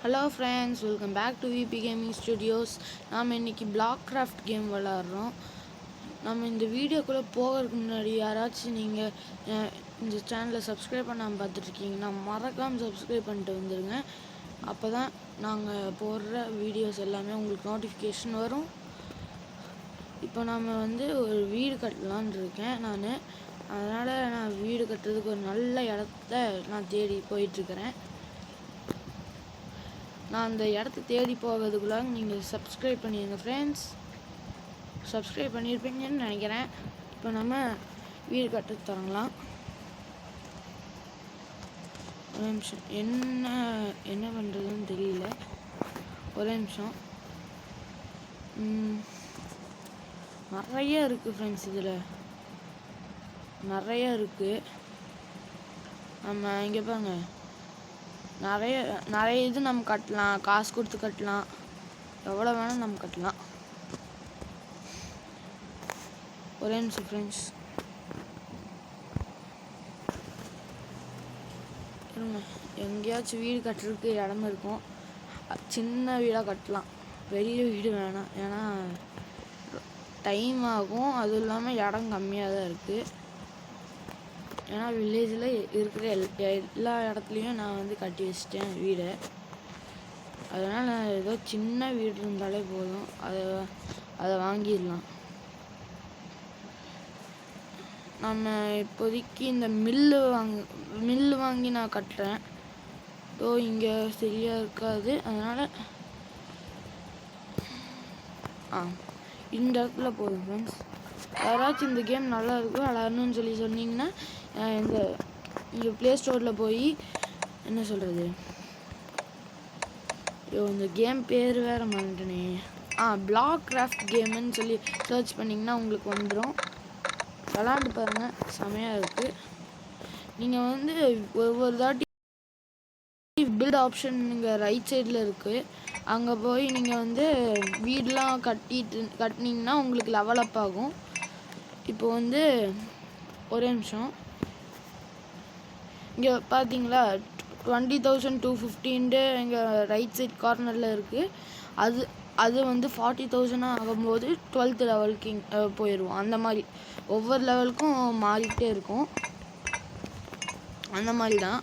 Hello friends, welcome back to VB gaming studios. நாம் இன்றைக்கி black craft game விளாட்றோம். நம்ம இந்த வீடியோக்குள்ளே போகிறதுக்கு முன்னாடி யாராச்சும் நீங்கள் இந்த சேனலை சப்ஸ்கிரைப் பண்ணாமல் பார்த்துட்ருக்கீங்கன்னா மறக்காமல் சப்ஸ்கிரைப் பண்ணிட்டு வந்துடுங்க. அப்போ தான் நாங்கள் போடுற வீடியோஸ் எல்லாமே உங்களுக்கு நோட்டிஃபிகேஷன் வரும். இப்போ நம்ம ஒரு வீடு கட்டலான்னு இருக்கேன் அதனால் நான் வீடு கட்டுறதுக்கு ஒரு நல்ல இடத்த நான் தேடி போயிட்டுருக்கிறேன். நான் அந்த இடத்த தேடி போகிறதுக்குள்ள நீங்கள் சப்ஸ்கிரைப் பண்ணிடுங்க ஃப்ரெண்ட்ஸ். சப்ஸ்கிரைப் பண்ணியிருப்பீங்கன்னு நினைக்கிறேன். இப்போ நம்ம வீடு கட்ட தொடங்கலாம். ஒரு நிமிஷம், என்ன பண்ணுறதுன்னு தெரியல. ஒரே நிமிஷம். நிறைய இருக்குது ஃப்ரெண்ட்ஸ், இதில் நிறைய இருக்குது. நம்ம இங்கே பாருங்க, நிறைய இது நம்ம கட்டலாம், காசு கொடுத்து கட்டலாம், எவ்வளோ வேணால் நம்ம கட்டலாம். ஒரே நிமிஷம் ஃப்ரெண்ட்ஸ், எங்கேயாச்சும் வீடு கட்டுறதுக்கு இடம் இருக்கும். சின்ன வீடாக கட்டலாம், பெரிய வீடு வேணாம். ஏன்னா டைம் ஆகும், அதுவும் இல்லாமல் இடம் கம்மியாக தான் இருக்குது. ஏன்னா வில்லேஜில் இருக்கிற எல்லா இடத்துலையும் நான் கட்டி வச்சிட்டேன் வீடை. அதனால் நான் ஏதோ சின்ன வீடு இருந்தாலே போதும், அதை வாங்கிடலாம். நம்ம இப்போதைக்கு இந்த மில்லு வாங்கி நான் கட்டுறேன். இங்கே சரியாக இருக்காது, அதனால் இந்த இடத்துல போதும் ஃப்ரெண்ட்ஸ். யாராச்சும் இந்த கேம் நல்லா இருக்கும் விளாடணும்னு சொன்னீங்கன்னா இங்கே ப்ளே ஸ்டோரில் போய் என்ன சொல்கிறது, இந்த கேம் பேர் வேறு மறந்துட்டேனே. பிளாக் கிராஃப்ட் கேமுன்னு சொல்லி சர்ச் பண்ணிங்கன்னா உங்களுக்கு வந்துடும். விளாண்டு பாருங்கள், செமையாக இருக்குது. நீங்கள் ஒவ்வொரு தாட்டி பில்ட் ஆப்ஷன் இங்கே ரைட் சைடில் இருக்குது. அங்கே போய் நீங்கள் வீடெலாம் கட்டினீங்கன்னா உங்களுக்கு லெவல் அப் ஆகும். இப்போ ஒரே நிமிஷம், இங்கே பார்த்தீங்களா 20,215 இங்கே ரைட் சைட் கார்னரில் இருக்குது. அது 40,000 ஆகும்போது 12th லெவலுக்கு போயிடுவோம். அந்த மாதிரி ஒவ்வொரு லெவலுக்கும் மாறிக்கிட்டே இருக்கும். அந்த மாதிரி தான்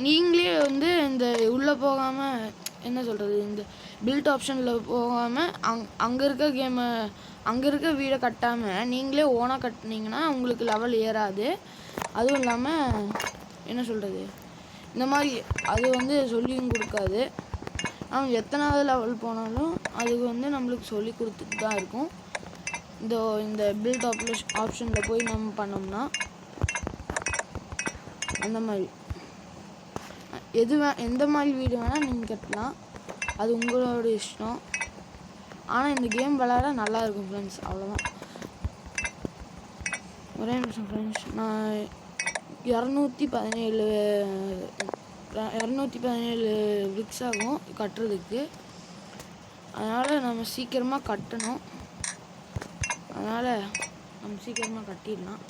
நீங்களே இந்த உள்ளே போகாமல் என்ன சொல்கிறது, இந்த பில்ட் ஆப்ஷனில் போகாமல் அங்கே இருக்க வீடை கட்டாமல் நீங்களே ஓனாக கட்டினீங்கன்னா உங்களுக்கு லெவல் ஏறாது. அதுவும் இல்லாமல் என்ன சொல்கிறது, இந்த மாதிரி அது சொல்லியும் கொடுக்காது. நம்ம எத்தனாவது லெவல் போனாலும் அதுக்கு நம்மளுக்கு சொல்லி கொடுத்துட்டு தான் இருக்கும். இந்த பில்ட் ஆப்ஷனில் போய் நம்ம பண்ணோம்னா அந்த மாதிரி எந்த மாதிரி வீடு வேணால் நீங்கள் கட்டலாம், அது உங்களோட இஷ்டம். ஆனால் இந்த கேம் விளையாட நல்லா இருக்கும் ஃப்ரெண்ட்ஸ், அவ்வளோதான். ஒரே நிமிஷம் ஃப்ரெண்ட்ஸ், நான் 217 பிரிக்ஸ் ஆகும் கட்டுறதுக்கு. அதனால் நம்ம சீக்கிரமாக கட்டணும். அதனால் நம்ம சீக்கிரமாக கட்டிடலாம்.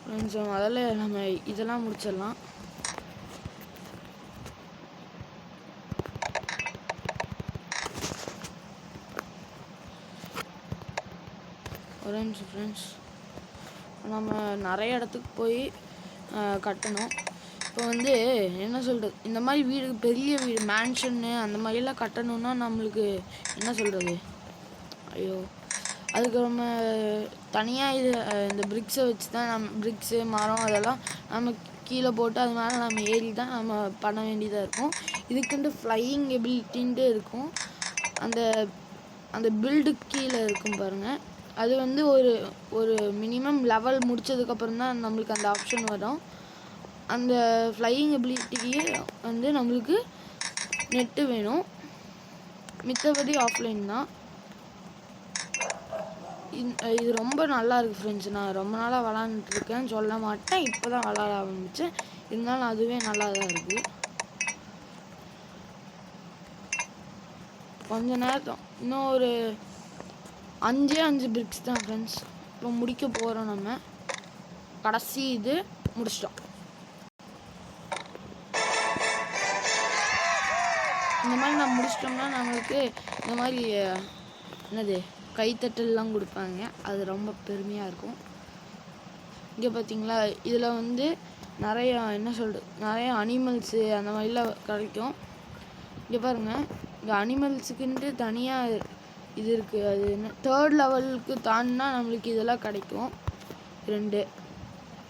கொஞ்சம் முதல்ல நம்ம இதெல்லாம் முடிச்சிடலாம். ஒரே நிமிஷம் ஃப்ரெண்ட்ஸ், நம்ம நிறைய இடத்துக்கு போய் கட்டணும். இப்போ என்ன சொல்கிறது, இந்த மாதிரி வீடு, பெரிய வீடு, மேன்ஷன்னு அந்த மாதிரிலாம் கட்டணுன்னா நம்மளுக்கு என்ன சொல்கிறது, அதுக்கு நம்ம தனியாக இந்த பிரிக்ஸை வச்சு தான் பிரிக்ஸு மரம் அதெல்லாம் நம்ம கீழே போட்டு அது மேலே நம்ம ஏறி தான் நம்ம பண்ண வேண்டியதாக இருக்கும். இதுக்குன்ட்டு ஃப்ளையிங் எபிலிட்டின்ட்டு இருக்கும். அந்த பில்டுக்கு கீழே இருக்கும் பாருங்கள். அது ஒரு மினிமம் லெவல் முடித்ததுக்கப்புறம் தான் நம்மளுக்கு அந்த ஆப்ஷன் வரும். அந்த ஃப்ளையிங் எபிலிட்டிக்கு நம்மளுக்கு நெட்டு வேணும், மித்தபடி ஆஃப்லைன் தான். இது ரொம்ப நல்லா இருக்குது ஃப்ரெண்ட்ஸ். நான் ரொம்ப நாளாக விளாண்டுருக்கேன்னு சொல்ல மாட்டேன், இப்போ தான் விளாட ஆரம்பித்தேன். இருந்தாலும் அதுவே நல்லா தான் இருக்குது. கொஞ்ச நேரம், இன்னும் ஒரு 5 பிரிக்ஸ் தான் ஃப்ரெண்ட்ஸ். இப்போ முடிக்க போகிறோம். நம்ம கடைசி இது முடிச்சிட்டோம். இந்த மாதிரி நம்ம முடிச்சிட்டோம்னா நம்மளுக்கு இந்த மாதிரி என்னது கைத்தட்டல்லாம் கொடுப்பாங்க. அது ரொம்ப பெருமையாக இருக்கும். இங்கே பார்த்தீங்களா, இதில் வந்து நிறையா என்ன சொல்கிறது, நிறைய அனிமல்ஸு அந்த மாதிரிலாம் கிடைக்கும். இங்கே பாருங்கள், இங்கே அனிமல்ஸுக்குன்ட்டு தனியாக இது இருக்குது. அது என்ன 3rd லெவலுக்கு தாண்டினா நம்மளுக்கு இதெல்லாம் கிடைக்கும் 2.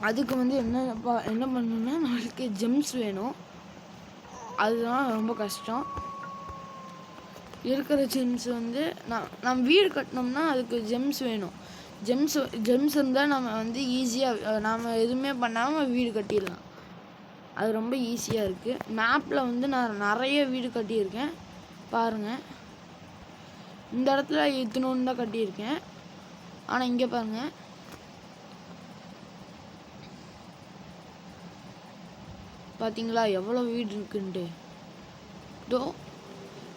அதுக்கு வந்து என்ன பண்ணணும்னா நம்மளுக்கு ஜெம்ஸ் வேணும். அதுதான் ரொம்ப கஷ்டம். இருக்கிற ஜெம்ஸ் வந்து நம்ம வீடு கட்டினோம்னா அதுக்கு ஜெம்ஸ் வேணும். ஜெம்ஸ் இருந்தால் நம்ம வந்து ஈஸியாக நாம் எதுவுமே பண்ணாமல் வீடு கட்டிடலாம். அது ரொம்ப ஈஸியாக இருக்குது. மேப்பில் வந்து நான் நிறைய வீடு கட்டியிருக்கேன் பாருங்கள். இந்த இடத்துல இத்தனோன்னு தான் கட்டியிருக்கேன். ஆனால் இங்கே பாருங்கள், பார்த்தீங்களா எவ்வளோ வீடு இருக்குன்ட்டு. இதோ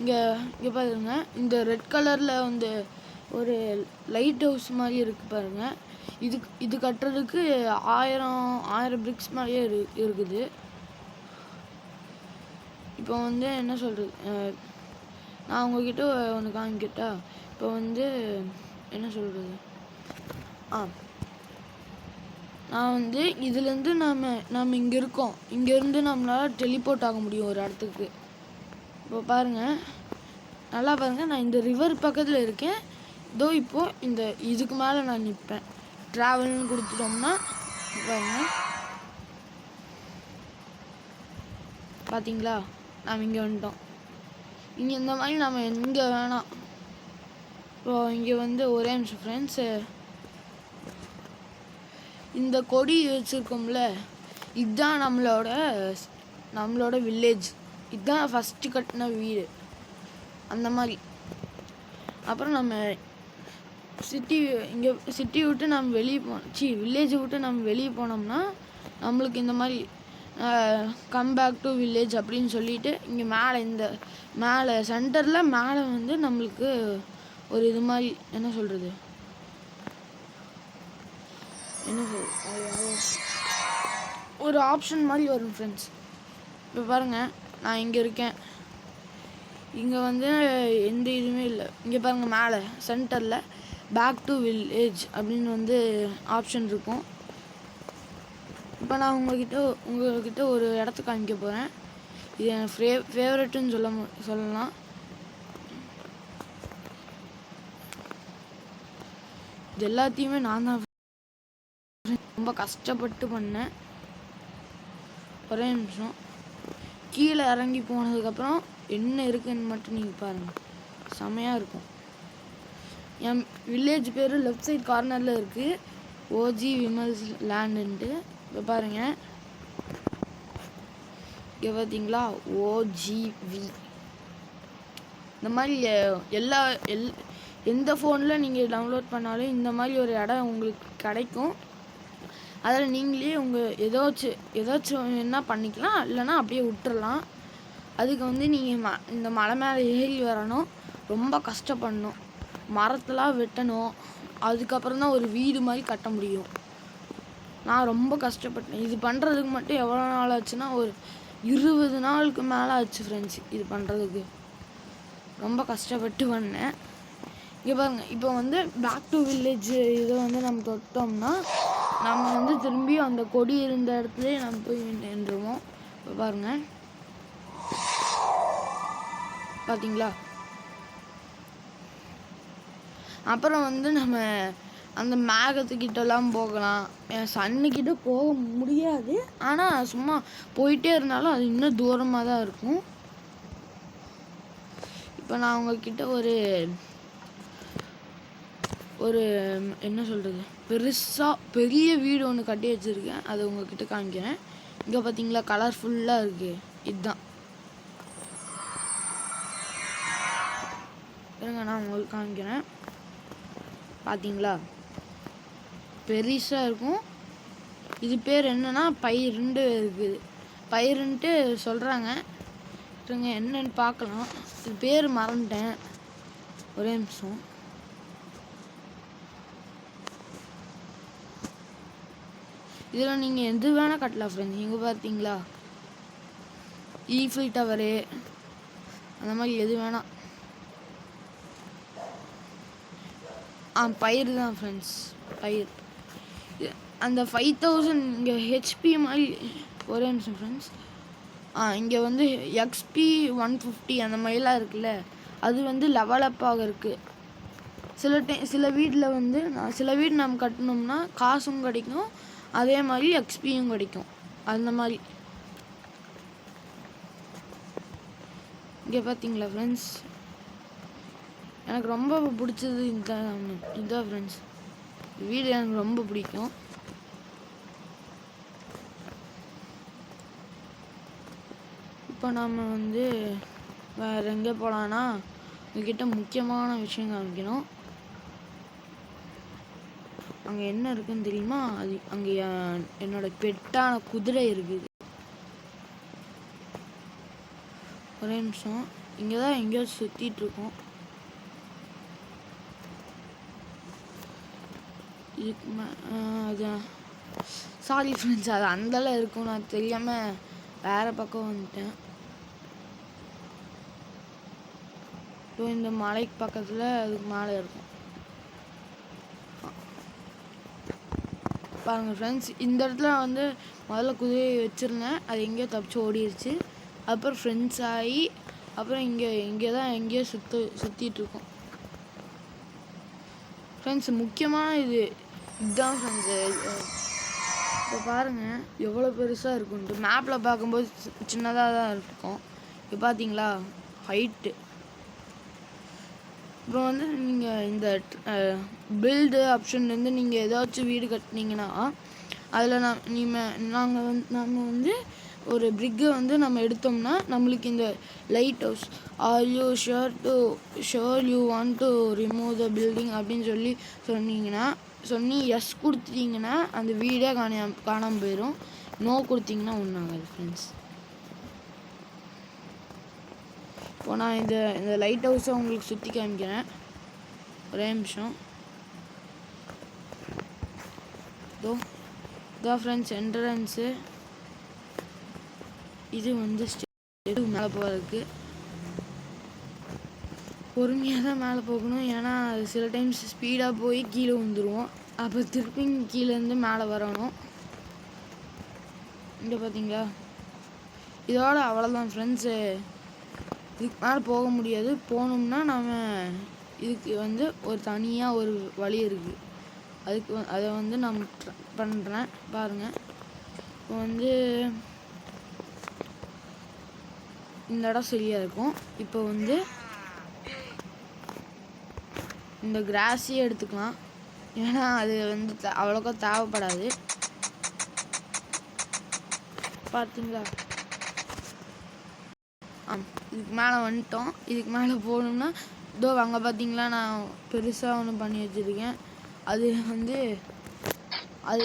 இங்கே பாருங்க, இந்த ரெட் கலரில் வந்து ஒரு லைட் ஹவுஸ் மாதிரி இருக்குது பாருங்கள். இது கட்டுறதுக்கு 1000 பிரிக்ஸ் மாதிரியே இருக்குது. இப்போ வந்து என்ன சொல்கிறது, நான் உங்ககிட்ட ஒன்று காமிக்கிட்டா. இப்போ வந்து என்ன சொல்கிறது, நான் வந்து இதுலேருந்து நம்ம இங்கே இருக்கோம். இங்கேருந்து நம்மளால் டெலிபோர்ட் ஆக முடியும் ஒரு இடத்துக்கு. இப்போ பாருங்கள், நல்லா பாருங்கள், நான் இந்த ரிவர் பக்கத்தில் இருக்கேன். இதோ இப்போது இதுக்கு மேலே நான் நிற்பேன். ட்ராவல்னு கொடுத்துட்டோம்னா பாருங்கள், பார்த்தீங்களா நாம் இங்கே வந்துட்டோம். இங்கே இந்த மாதிரி நம்ம எங்கே வேணாம். இப்போ இங்கே வந்து ஒரே நிமிஷம் ஃப்ரெண்ட்ஸு, இந்த கொடி வச்சுருக்கோம்ல, இதுதான் நம்மளோட வில்லேஜ். இதுதான் ஃபஸ்ட்டு கட்டின வீடு அந்த மாதிரி. அப்புறம் நம்ம சிட்டி விட்டு நம்ம வெளியே வில்லேஜை விட்டு நம்ம வெளியே போனோம்னா நம்மளுக்கு இந்த மாதிரி கம் பேக் டு வில்லேஜ் அப்படின்னு சொல்லிட்டு இங்கே மேலே சென்டரில் மேலே வந்து நம்மளுக்கு ஒரு இது மாதிரி என்ன சொல்கிறது ஒரு ஆப்ஷன் மாதிரி வரும் ஃப்ரெண்ட்ஸ். இப்போ பாருங்கள், நான் இங்கே இருக்கேன். இங்கே வந்து எந்த இதுவுமே இல்லை. இங்கே பாருங்கள், மேலே சென்டரில் பேக் டு வில்லேஜ் அப்படின்னு வந்து ஆப்ஷன் இருக்கும். இப்போ நான் உங்கள்கிட்ட ஒரு இடத்துக்கு காமிக்க போகிறேன். இது என் ஃபேவரட்டுன்னு சொல்லலாம். இது எல்லாத்தையுமே நான் தான் ரொம்ப கஷ்டப்பட்டு பண்ணேன். ஒரே நிமிஷம், கீழே இறங்கி போனதுக்கப்புறம் என்ன இருக்குன்னு மட்டும் நீங்கள் பாருங்கள், செமையாக இருக்கும். என் வில்லேஜ் பேர் லெஃப்ட் சைட் கார்னரில் இருக்குது, ஓஜி விமல்ஸ் லேண்டுன்ட்டு. இப்போ பாருங்கள், இங்கே பார்த்தீங்களா OGV. இந்த மாதிரி எந்த ஃபோனில் நீங்கள் டவுன்லோட் பண்ணாலும் இந்த மாதிரி ஒரு இடம் உங்களுக்கு கிடைக்கும். அதில் நீங்களே ஏதாச்சும் என்ன பண்ணிக்கலாம், இல்லைன்னா அப்படியே விட்டுறலாம். அதுக்கு வந்து நீங்கள் இந்த மலை மேலே ஏறி வரணும், ரொம்ப கஷ்டப்படணும், மரத்தெல்லாம் வெட்டணும், அதுக்கப்புறம் தான் ஒரு வீடு மாதிரி கட்ட முடியும். நான் ரொம்ப கஷ்டப்பட்டேன். இது பண்ணுறதுக்கு மட்டும் எவ்வளோ நாள் ஆச்சுன்னா ஒரு 20 நாளுக்கு மேலே ஆச்சு ஃப்ரெண்ட்ஸ். இது பண்ணுறதுக்கு ரொம்ப கஷ்டப்பட்டு பண்ணேன். இங்கே பாருங்கள், இப்போ வந்து பேக் டு வில்லேஜ் இதை வந்து நம்ம தொட்டோம்னா நம்ம வந்து திரும்பி அந்த கொடி இருந்த இடத்துல நம்ம போய் நின்றுவோம். இப்போ பாருங்கள், பார்த்தீங்களா. அப்புறம் வந்து நம்ம அந்த மேகத்துக்கிட்டலாம் போகலாம். சன்னுக்கிட்ட போக முடியாது, ஆனால் சும்மா போயிட்டே இருந்தாலும் அது இன்னும் தூரமாக தான் இருக்கும். இப்போ நான் உங்ககிட்ட ஒரு என்ன சொல்கிறது, பெரிய வீடு ஒன்று கட்டி வச்சுருக்கேன். அது உங்ககிட்ட காமிக்கிறேன். இங்கே பார்த்தீங்களா, கலர்ஃபுல்லாக இருக்குது. இதுதான் இருங்க, நான் உங்களுக்கு காமிக்கிறேன். பார்த்தீங்களா, பெருசாக இருக்கும். இது பேர் என்னன்னா பயிருண்டு இருக்குது. பயிருன்ட்டு சொல்கிறாங்க. இருங்க, என்னன்னு பார்க்கலாம். இது பேர் மறந்துட்டேன், ஒரே நிமிஷம். இதில் நீங்கள் எது வேணால் கட்டலாம் ஃப்ரெண்ட்ஸ். இங்கே பார்த்தீங்களா, ஈஃபில் டவரு, அந்த மாதிரி எது வேணாம். பயிர் தான் ஃப்ரெண்ட்ஸ், பயிர். அந்த 5000 இங்கே ஹெச்பி மாதிரி ஒரே நிமிஷம் ஃப்ரெண்ட்ஸ். இங்கே வந்து எக்ஸ்பி 150 அந்த மாதிரிலாம் இருக்குல்ல, அது வந்து லெவலப்பாக இருக்குது. சில வீட்டில் வந்து சில வீடு நம்ம கட்டினோம்னா காசும் கிடைக்கும், அதே மாதிரி எக்ஸ்பியும் கிடைக்கும். அந்த மாதிரி இங்கே பார்த்தீங்களா ஃப்ரெண்ட்ஸ், எனக்கு ரொம்ப பிடிச்சது இதுதான் ஃப்ரெண்ட்ஸ். வீடு எனக்கு ரொம்ப பிடிக்கும். இப்போ நம்ம வந்து வேறு எங்கே போகலான்னா, உங்ககிட்ட முக்கியமான விஷயம் காமிக்கணும். அங்கே என்ன இருக்குன்னு தெரியுமா? அது அங்கே என்னோட பெட்டான குதிரை இருக்குது. ஒரே நிமிஷம், இங்கே தான் எங்கேயோ சுற்றிட்டுருக்கோம். இதுக்கு அது சாரி ஃப்ரெண்ட்ஸ், அது அந்தளவு இருக்கும், நான் தெரியாமல் வேறு பக்கம் வந்துட்டேன். இப்போ இந்த மலைக்கு பக்கத்தில் அதுக்கு மேலே இருக்கும் பாருங்கள் ஃப்ரெண்ட்ஸ். இந்த இடத்துல வந்து முதல்ல குதிரையை வச்சுருந்தேன், அது எங்கேயோ தப்பிச்சு ஓடிடுச்சு. அப்புறம் ஃப்ரெண்ட்ஸ் ஆகி அப்புறம் இங்கே தான் எங்கேயோ சுற்றிட்டுருக்கோம் ஃப்ரெண்ட்ஸ். முக்கியமான இதுதான் ஃப்ரெண்ட்ஸு. இப்போ பாருங்கள் எவ்வளோ பெருசாக இருக்குன்ட்டு. மேப்பில் பார்க்கும்போது சின்னதாக தான் இருக்கும். இப்போ பார்த்தீங்களா ஹைட்டு. இப்போ வந்து நீங்கள் இந்த பில்டு ஆப்ஷன்லேருந்து நீங்கள் ஏதாச்சும் வீடு கட்டினீங்கன்னா அதில் நம்ம வந்து ஒரு பிரிக்கை வந்து நம்ம எடுத்தோம்னா நம்மளுக்கு இந்த light house are you sure you want to remove the building அப்படின்னு சொன்னி எஸ் கொடுத்துட்டிங்கன்னா அந்த வீடே காணாமல் போயிடும். நோ கொடுத்தீங்கன்னா ஒன்றும் ஆகாது ஃப்ரெண்ட்ஸ். இப்போ நான் இந்த லைட் ஹவுஸை உங்களுக்கு சுற்றி காமிக்கிறேன். ஒரே நிமிஷம். இதான் ஃப்ரெண்ட்ஸ் என்ட்ரன்ஸு. இது வந்து மேலே போகிறதுக்கு பொறுமையாக தான் மேலே போகணும். ஏன்னா சில டைம்ஸ் ஸ்பீடாக போய் கீழே வந்துடுவோம். அப்போ திருப்பி கீழேருந்து மேலே வரணும். இங்கே பார்த்தீங்களா, இதோட அவ்வளோதான் ஃப்ரெண்ட்ஸு. இதுக்கு மேலே போக முடியாது. போகணும்னா நம்ம இதுக்கு வந்து ஒரு தனியாக ஒரு வழி இருக்குது. அதை வந்து நான் பண்ணுறேன் பாருங்கள். இப்போ வந்து இந்த இடம் சரியாக இருக்கும். இப்போ வந்து இந்த கிராஸையே எடுத்துக்கலாம், ஏன்னா அது வந்து அவ்வளோக்கா தேவைப்படாது. பார்த்தீங்களா, இதுக்கு மேலே வந்துட்டோம். இதுக்கு மேலே போகணும்னா அங்கே பார்த்தீங்களா நான் பெருசாக ஒன்று பண்ணி வச்சுருக்கேன். அது வந்து அது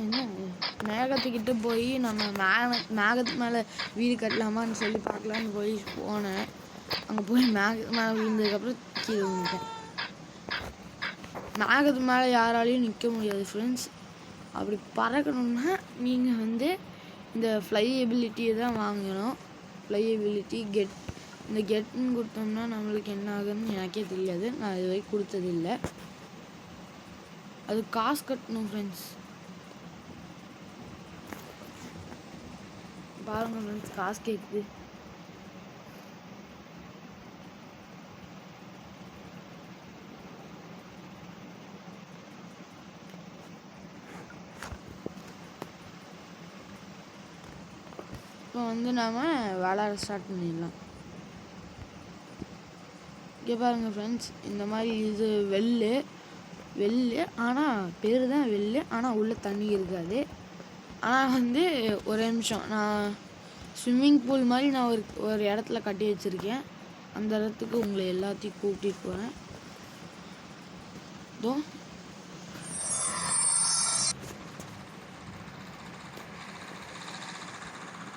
என்ன மேகத்துக்கிட்ட போய் நம்ம மேகத்து மேலே வீடு கட்டலாமான்னு சொல்லி பார்க்கலான்னு போனேன். அங்கே போய் மேலே விழுந்ததுக்கப்புறம் கீழே விழுந்துட்டேன். மேகத்து மேலே யாராலையும் நிற்க முடியாது ஃப்ரெண்ட்ஸ். அப்படி பறக்கணும்னா நீங்கள் வந்து இந்த ஃப்ளையபிலிட்டியை தான் வாங்கணும். ஃப்ளையபிலிட்டி இந்த கெட்னு கொடுத்தோம்னா நம்மளுக்கு என்ன ஆகுதுன்னு எனக்கே தெரியாது. நான் இது வரைக்கும் கொடுத்ததில்லை. அது காசு கட்டணும் ஃப்ரெண்ட்ஸ். பாருங்கள் ஃப்ரெண்ட்ஸ், காசு கேட்குது. இப்போ வந்து நாம் விளாட ஸ்டார்ட் பண்ணிடலாம். இங்கே பாருங்கள் ஃப்ரெண்ட்ஸ், இந்த மாதிரி இது வெள்ளு ஆனால் பேர் தான் வெள்ளு, ஆனால் உள்ளே தண்ணி இருக்காது. ஆனால் வந்து ஒரே நிமிஷம், நான் ஸ்விம்மிங் பூல் மாதிரி நான் ஒரு இடத்துல கட்டி வச்சுருக்கேன். அந்த இடத்துக்கு உங்களை எல்லாத்தையும் கூட்டிகிட்டு போகிறேன்.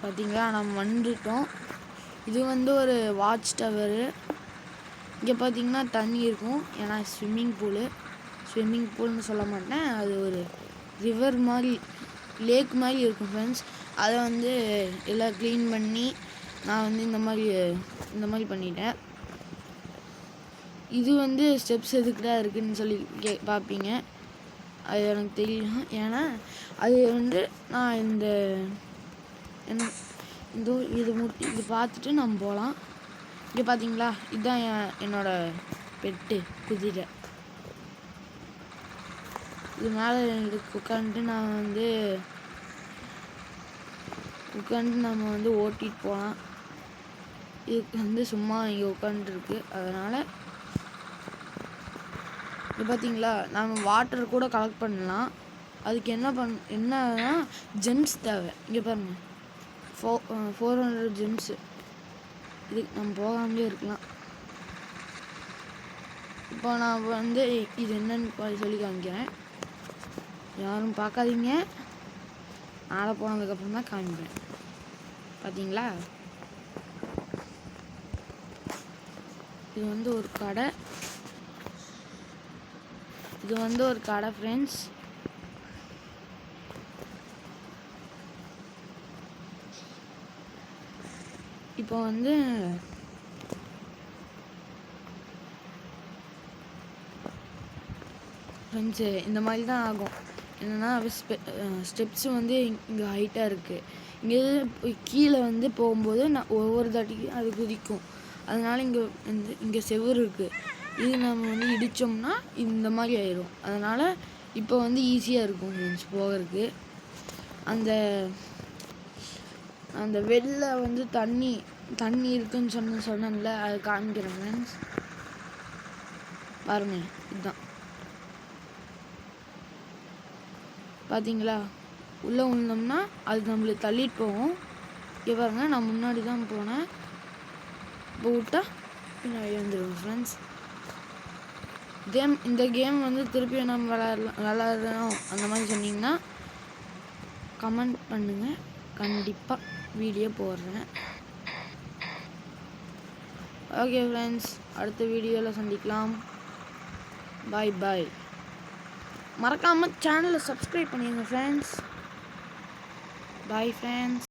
பார்த்தீங்களா, நம்ம வந்துட்டோம். இது வந்து ஒரு வாட்ச் டவரு. இங்கே பார்த்தீங்கன்னா தண்ணி இருக்கும், ஏன்னா ஸ்விம்மிங் பூல்னு சொல்ல மாட்டேன், அது ஒரு ரிவர் மாதிரி லேக் மாதிரி இருக்கும் ஃப்ரெண்ட்ஸ். அதை வந்து எல்லாம் க்ளீன் பண்ணி நான் வந்து இந்த மாதிரி பண்ணிட்டேன். இது வந்து ஸ்டெப்ஸ் எதுக்குடா இருக்குதுன்னு சொல்லி பார்ப்பீங்க. அது எனக்கு தெரியும். ஏன்னா அது வந்து நான் இது பார்த்துட்டு நம்ம போகலாம். இங்கே பார்த்தீங்களா, இதுதான் என்னோட பெட்டு குதிரை. இது மேலே உட்காந்துட்டு நம்ம வந்து ஓட்டிகிட்டு போகலாம். இதுக்கு வந்து சும்மா இங்கே உட்காந்துருக்கு. அதனால் இது பார்த்தீங்களா, நம்ம வாட்டர் கூட கலெக்ட் பண்ணலாம். அதுக்கு என்னன்னா ஜெம்ஸ் தேவை. இங்கே பாருங்கள், 400 ஜெம்ஸு. இதுக்கு நம்ம போகாமலே இருக்கலாம். இப்போ நான் வந்து இது என்னன்னு சொல்லி காமிக்கிறேன். யாரும் பார்க்காதீங்க, ஆளை போனதுக்கப்புறம் தான் காமிக்கிறேன். பார்த்தீங்களா, இது வந்து ஒரு கடை. ஃப்ரெண்ட்ஸ். இப்போ வந்து ஃப்ரெண்ட்ஸு இந்த மாதிரி தான் ஆகும். என்னென்னா ஸ்டெப்ஸு வந்து இங்கே ஹைட்டாக இருக்குது. இங்கே கீழே வந்து போகும்போது நான் ஒவ்வொரு தாட்டிக்கும் அது குதிக்கும். அதனால் இங்கே செவுரு இருக்குது. இது நம்ம வந்து இடித்தோம்னா இந்த மாதிரி ஆயிடும். அதனால் இப்போ வந்து ஈஸியாக இருக்கும் ஃப்ரெண்ட்ஸ் போகிறதுக்கு. அந்த வெளில வந்து தண்ணி இருக்குன்னு சொன்னேன்ல, அது காமிக்கிறேன் ஃப்ரெண்ட்ஸ். பாருங்கள், இதுதான். பார்த்தீங்களா, உள்ளே விழுந்தோம்னா அது நம்மளுக்கு தள்ளிட்டு போகும். இங்கே பாருங்க, நான் முன்னாடி தான் போனேன். இப்போ விட்டா பின்னாடி வந்துடுவோம் ஃப்ரெண்ட்ஸ். இந்த கேம் வந்து திருப்பி நம்ம விளாட்றோம் அந்த மாதிரி சொன்னீங்கன்னா கமெண்ட் பண்ணுங்கள். கண்டிப்பாக வீடியோ போடுறேன். ஓகே ஃப்ரெண்ட்ஸ், அடுத்த வீடியோவில் சந்திக்கலாம். பாய். மறக்காமல் சேனலை சப்ஸ்கிரைப் பண்ணிடுங்க ஃப்ரெண்ட்ஸ். Bye friends.